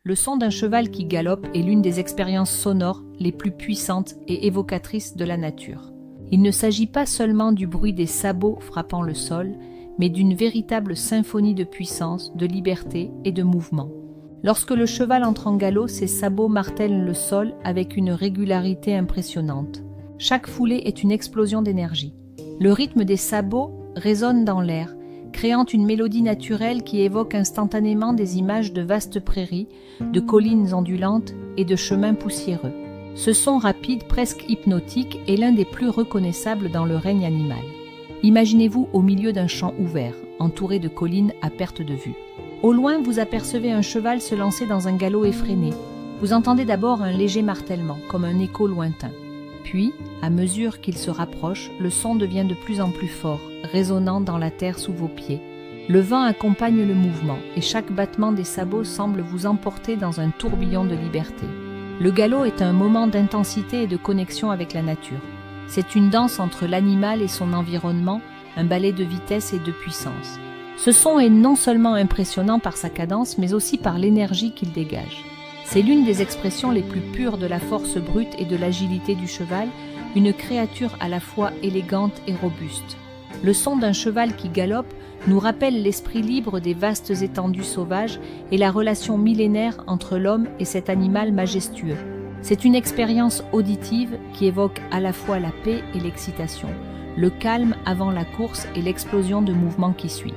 Le son d'un cheval qui galope est l'une des expériences sonores les plus puissantes et évocatrices de la nature. Il ne s'agit pas seulement du bruit des sabots frappant le sol, mais d'une véritable symphonie de puissance, de liberté et de mouvement. Lorsque le cheval entre en galop, ses sabots martèlent le sol avec une régularité impressionnante. Chaque foulée est une explosion d'énergie. Le rythme des sabots résonne dans l'air, créant une mélodie naturelle qui évoque instantanément des images de vastes prairies, de collines ondulantes et de chemins poussiéreux. Ce son rapide, presque hypnotique, est l'un des plus reconnaissables dans le règne animal. Imaginez-vous au milieu d'un champ ouvert, entouré de collines à perte de vue. Au loin, vous apercevez un cheval se lancer dans un galop effréné. Vous entendez d'abord un léger martèlement, comme un écho lointain. Puis, à mesure qu'il se rapproche, le son devient de plus en plus fort, résonnant dans la terre sous vos pieds. Le vent accompagne le mouvement, et chaque battement des sabots semble vous emporter dans un tourbillon de liberté. Le galop est un moment d'intensité et de connexion avec la nature. C'est une danse entre l'animal et son environnement, un ballet de vitesse et de puissance. Ce son est non seulement impressionnant par sa cadence, mais aussi par l'énergie qu'il dégage. C'est l'une des expressions les plus pures de la force brute et de l'agilité du cheval, une créature à la fois élégante et robuste. Le son d'un cheval qui galope nous rappelle l'esprit libre des vastes étendues sauvages et la relation millénaire entre l'homme et cet animal majestueux. C'est une expérience auditive qui évoque à la fois la paix et l'excitation, le calme avant la course et l'explosion de mouvement qui suit.